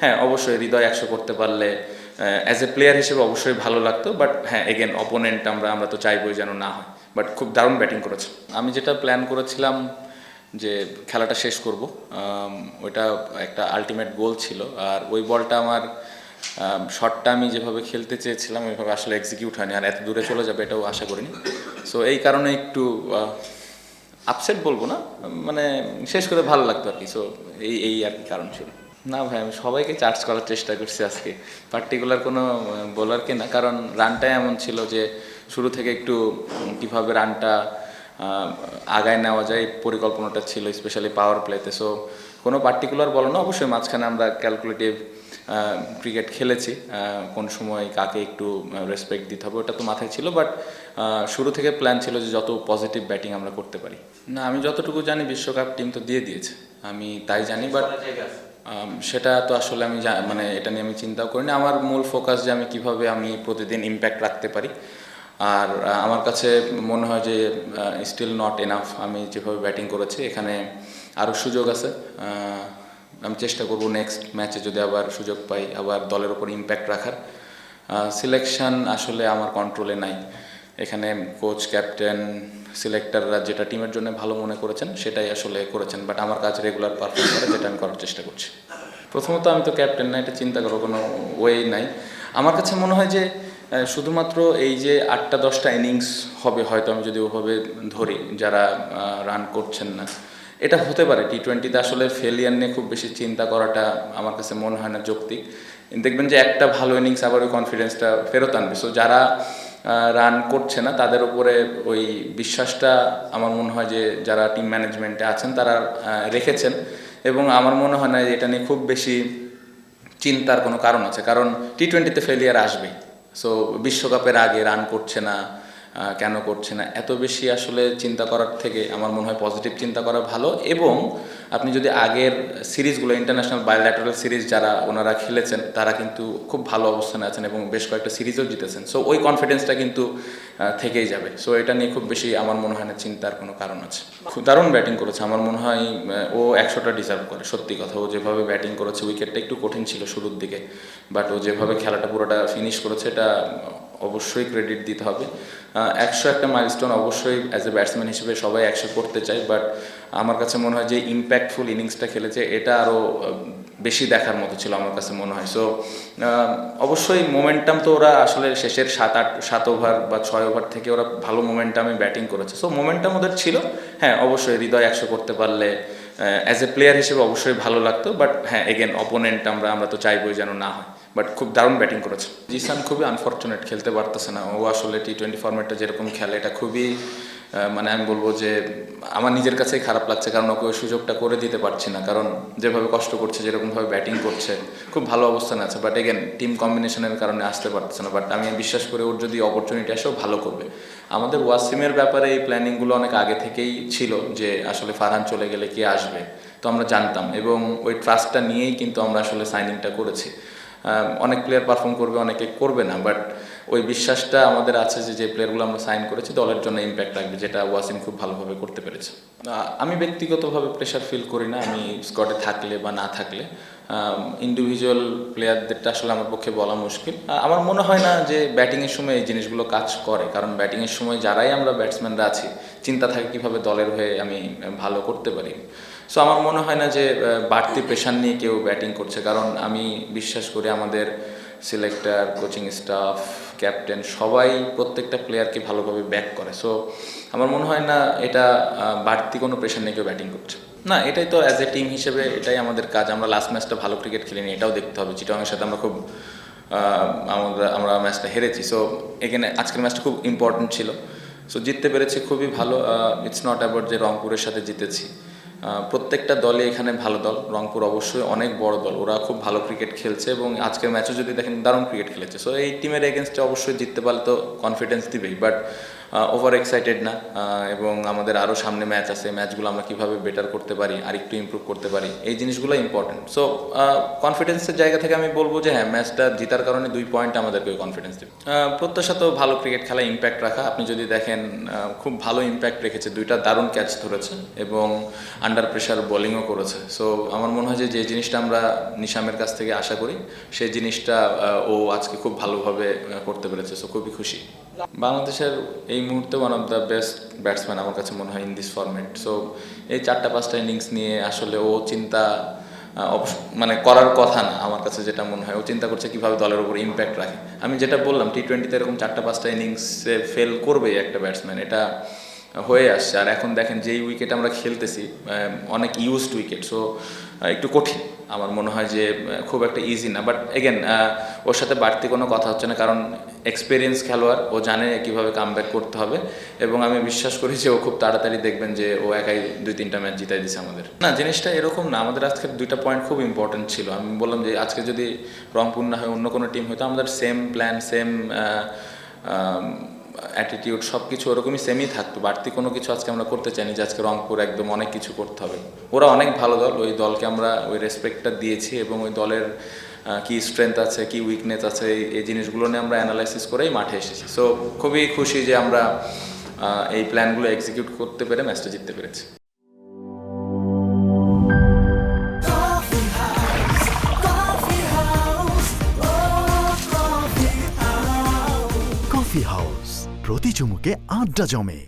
হ্যাঁ অবশ্যই হৃদয় 100 করতে পারলে অ্যাজ এ প্লেয়ার হিসেবে অবশ্যই ভালো লাগতো, বাট হ্যাঁ এগেন অপোনেন্ট আমরা তো চাইবই যেন না হয়। বাট খুব দারুণ ব্যাটিং করেছে। আমি যেটা প্ল্যান করেছিলাম যে খেলাটা শেষ করব, ওইটা একটা আলটিমেট গোল ছিল। আর ওই বলটা আমার শটটা আমি যেভাবে খেলতে চেয়েছিলাম ওইভাবে আসলে এক্সিকিউট হয়নি, আর এত দূরে চলে যাবে এটাও আশা করিনি। সো এই কারণে একটু আপসেট বলবো না, মানে শেষ করে ভালো লাগতো আর কি। সো এই এই আর কি কারণ ছিল। না ভাই, আমি সবাইকে চার্জ করার চেষ্টা করছি আজকে, পার্টিকুলার কোনো বোলারকে না, কারণ রানটাই এমন ছিল যে শুরু থেকে একটু কীভাবে রানটা আগায় নেওয়া যায় পরিকল্পনাটা ছিল, স্পেশালি পাওয়ার প্লেতে। সো কোনো পার্টিকুলার বলো না, অবশ্যই মাঝখানে আমরা ক্যালকুলেটিভ ক্রিকেট খেলেছি, কোন সময় কাকে একটু রেসপেক্ট দিতে হবে ওটা তো মাথায় ছিল, বাট শুরু থেকে প্ল্যান ছিল যে যত পজিটিভ ব্যাটিং আমরা করতে পারি। না, আমি যতটুকু জানি বিশ্বকাপ টিম তো দিয়ে দিয়েছে, আমি তাই জানি, বাট সেটা তো আসলে আমি মানে এটা নিয়ে আমি চিন্তাও করিনি। আমার মূল ফোকাস যে আমি কিভাবে আমি প্রতিদিন ইম্প্যাক্ট রাখতে পারি। আর আমার কাছে মনে হয় যে স্টিল নট এনাফ, আমি যেভাবে ব্যাটিং করেছি এখানে আরও সুযোগ আছে। আমি চেষ্টা করব নেক্সট ম্যাচে যদি আবার সুযোগ পাই আবার দলের ওপর ইম্প্যাক্ট রাখার। সিলেকশন আসলে আমার কন্ট্রোলে নাই, এখানে কোচ ক্যাপ্টেন সিলেক্টররা যেটা টিমের জন্য ভালো মনে করেছেন সেটাই আসলে করেছেন, বাট আমার কাজ রেগুলার পারফর্ম করা, যেটা আমি করার চেষ্টা করছি। প্রথমত আমি তো ক্যাপ্টেন না, এটা চিন্তা করার কোনো ওয়ে নাই। আমার কাছে মনে হয় যে শুধুমাত্র এই যে 8-10টা ইনিংস হবে হয়তো, আমি যদি ওভাবে ধরি যারা রান করছেন না, এটা হতে পারে। টি20তে আসলে ফেলিয়ার নিয়ে খুব বেশি চিন্তা করাটা আমার কাছে মনে হয় না যৌক্তিক। দেখবেন যে একটা ভালো ইনিংস আবার ওই কনফিডেন্সটা ফেরত আনবে। সো যারা রান করছে না তাদের উপরে ওই বিশ্বাসটা আমার মনে হয় যে যারা টিম ম্যানেজমেন্টে আছেন তারা রেখেছেন, এবং আমার মনে হয় না এটা নিয়ে খুব বেশি চিন্তার কোনো কারণ আছে, কারণ টি20তে ফেলিয়ার আসবেই। সো বিশ্বকাপের আগে রান করছে না কেন করছে না, এত বেশি আসলে চিন্তা করার থেকে আমার মনে হয় পজিটিভ চিন্তা করা ভালো। এবং আপনি যদি আগের সিরিজগুলো, ইন্টারন্যাশনাল বায়োল্যাটারাল সিরিজ যারা ওনারা খেলেছেন তারা কিন্তু খুব ভালো অবস্থানে আছেন এবং বেশ কয়েকটা সিরিজও জিতেছেন। সো ওই কনফিডেন্সটা কিন্তু থেকেই যাবে। সো এটা নিয়ে খুব বেশি আমার মনে হয় না চিন্তার কোনো কারণ আছে। খুব দারুণ ব্যাটিং করেছে, আমার মনে হয় ও 100টা ডিজার্ভ করে। সত্যি কথা, ও যেভাবে ব্যাটিং করেছে, উইকেটটা একটু কঠিন ছিল শুরুর দিকে, বাট ও যেভাবে খেলাটা পুরোটা ফিনিশ করেছে এটা অবশ্যই ক্রেডিট দিতে হবে। 100 একটা মাইলস্টোন অবশ্যই অ্যাজ এ ব্যাটসম্যান হিসেবে সবাই 100 করতে চায়, বাট আমার কাছে মনে হয় যে ইম্প্যাক্টফুল ইনিংসটা খেলেছে এটা আরও বেশি দেখার মতো ছিল আমার কাছে মনে হয়। সো অবশ্যই মোমেন্টাম তো ওরা আসলে শেষের 7 ওভার বা 6 ওভার থেকে ওরা ভালো মোমেন্টামে ব্যাটিং করেছে। সো মোমেন্টাম ওদের ছিল। হ্যাঁ অবশ্যই হৃদয় 100 করতে পারলে অ্যাজ এ প্লেয়ার হিসেবে অবশ্যই ভালো লাগতো, বাট হ্যাঁ এগেন অপোনেন্ট আমরা তো চাইবই যেন না হয়। বাট খুব দারুণ ব্যাটিং করেছে। জিসান খুবই আনফর্চুনেট, খেলতে পারতেছে না। ও আসলে টি20 ফর্মেটটা যেরকম খেলে এটা খুবই মানে আমি বলবো যে আমার নিজের কাছেই খারাপ লাগছে, কারণ ওকে ওই সুযোগটা করে দিতে পারছি না, কারণ যেভাবে কষ্ট করছে, যেরকমভাবে ব্যাটিং করছে, খুব ভালো অবস্থানে আছে, বাট এগেন টিম কম্বিনেশনের কারণে আসতে পারছে না। বাট আমি বিশ্বাস করি ওর যদি অপরচুনিটি আসেও ভালো করবে। আমাদের ওয়াসিমের ব্যাপারে এই প্ল্যানিংগুলো অনেক আগে থেকেই ছিল যে আসলে ফারহান চলে গেলে কে আসবে, তো আমরা জানতাম, এবং ওই ট্রাস্টটা নিয়েই কিন্তু আমরা আসলে সাইনিংটা করেছি। অনেক প্লেয়ার পারফর্ম করবে, অনেকে করবে না, বাট ওই বিশ্বাসটা আমাদের আছে যে যে প্লেয়ারগুলো আমরা সাইন করেছি দলের জন্য ইম্প্যাক্ট রাখবে, যেটা ওয়াসিম খুব ভালোভাবে করতে পেরেছে। আমি ব্যক্তিগতভাবে প্রেশার ফিল করি না, আমি স্কোয়াডে থাকলে বা না থাকলে। ইন্ডিভিজুয়াল প্লেয়ারদেরটা আসলে আমার পক্ষে বলা মুশকিল। আমার মনে হয় না যে ব্যাটিংয়ের সময় এই জিনিসগুলো কাজ করে, কারণ ব্যাটিংয়ের সময় যারাই আমরা ব্যাটসম্যানরা আছি চিন্তা থাকে কীভাবে দলের হয়ে আমি ভালো করতে পারি। সো আমার মনে হয় না যে বাড়তি প্রেশার নিয়ে কেউ ব্যাটিং করছে, কারণ আমি বিশ্বাস করি আমাদের সিলেক্টর, কোচিং স্টাফ, ক্যাপ্টেন সবাই প্রত্যেকটা প্লেয়ারকে ভালোভাবে ব্যাক করে। সো আমার মনে হয় না এটা বাড়তি কোনো প্রেশার নিয়ে কেউ ব্যাটিং করছে না। এটাই তো অ্যাজ এ টিম হিসেবে এটাই আমাদের কাজ। আমরা লাস্ট ম্যাচটা ভালো ক্রিকেট খেলিনি, এটাও দেখতে হবে। চিটাগংয়ের সাথে আমরা খুব আমরা ম্যাচটা হেরেছি। সো এখানে আজকের ম্যাচটা খুব ইম্পর্টেন্ট ছিল। সো জিততে পেরেছি, খুবই ভালো। ইটস নট অ্যাবাউট যে রংপুরের সাথে জিতেছি। প্রত্যেকটা দলে এখানে ভালো দল, রংপুর অবশ্যই অনেক বড় দল, ওরা খুব ভালো ক্রিকেট খেলছে এবং আজকের ম্যাচও যদি দেখেন দারুণ ক্রিকেট খেলেছে। সো এই টিমের এগেনস্টে অবশ্যই জিততে পারলে তো কনফিডেন্স দিবেই, বাট ওভার এক্সাইটেড না, এবং আমাদের আরও সামনে ম্যাচ আছে, ম্যাচগুলো আমরা কীভাবে বেটার করতে পারি, আর একটু ইমপ্রুভ করতে পারি, এই জিনিসগুলো ইম্পর্টেন্ট। সো কনফিডেন্সের জায়গা থেকে আমি বলবো যে হ্যাঁ, ম্যাচটা জেতার কারণে 2 পয়েন্ট আমাদেরকে কনফিডেন্স দেবে। প্রত্যাশা তো ভালো ক্রিকেট খেলায় ইম্প্যাক্ট রাখা। আপনি যদি দেখেন খুব ভালো ইম্প্যাক্ট রেখেছে, 2টা দারুণ ক্যাচ ধরেছে এবং আন্ডার প্রেশার বোলিংও করেছে। সো আমার মনে হয় যে জিনিসটা আমরা নিশামের কাছ থেকে আশা করি, সেই জিনিসটা ও আজকে খুব ভালোভাবে করতে পেরেছে। সো খুবই খুশি। বাংলাদেশের এই মুহূর্তে one of the best batsman আমার কাছে মনে হয় ইন দিস ফরম্যাট। সো এই 4টা-5টা ইনিংস নিয়ে আসলে ও চিন্তা মানে করার কথা না আমার কাছে, যেটা মনে হয় ও চিন্তা করছে কীভাবে দলের উপর ইম্প্যাক্ট রাখে। আমি যেটা বললাম, টি-20তে এরকম 4টা-5টা ইনিংসে ফেল করবে একটা ব্যাটসম্যান, এটা হয়ে আসছে। আর এখন দেখেন যেই উইকেট আমরা খেলতেছি, অনেক ইউজড উইকেট, সো একটু কঠিন। আমার মনে হয় যে খুব একটা ইজি না, বাট এগেন ওর সাথে বাড়তি কোনো কথা হচ্ছে না, কারণ এক্সপিরিয়েন্স খেলোয়াড়, ও জানে কীভাবে কামব্যাক করতে হবে, এবং আমি বিশ্বাস করি যে ও খুব তাড়াতাড়ি দেখবেন যে ও একাই 2-3টা ম্যাচ জিতাই দিছে আমাদের। না, জিনিসটা এরকম না, আমাদের আজকের 2টা পয়েন্ট খুব ইম্পর্টেন্ট ছিল। আমি বললাম যে আজকে যদি রংপুর না হয় অন্য কোনো টিম হয়তো, আমাদের সেম প্ল্যান, সেম অ্যাটিটিউড, সব কিছু ওরকমই সেমই থাকতো। বাড়তি কোনো কিছু আজকে আমরা করতে চাইনি যে আজকে রংপুর একদম অনেক কিছু করতে হবে। ওরা অনেক ভালো দল, ওই দলকে আমরা ওই রেসপেক্টটা দিয়েছি, এবং ওই দলের কী স্ট্রেংথ আছে, কী উইকনেস আছে, এই জিনিসগুলো নিয়ে আমরা অ্যানালাইসিস করেই মাঠে এসেছি। সো খুবই খুশি যে আমরা এই প্ল্যানগুলো এক্সিকিউট করতে পেরে ম্যাচটা জিততে পেরেছি। কফি হাউস, প্রতি চুমুকে আড্ডা জমে।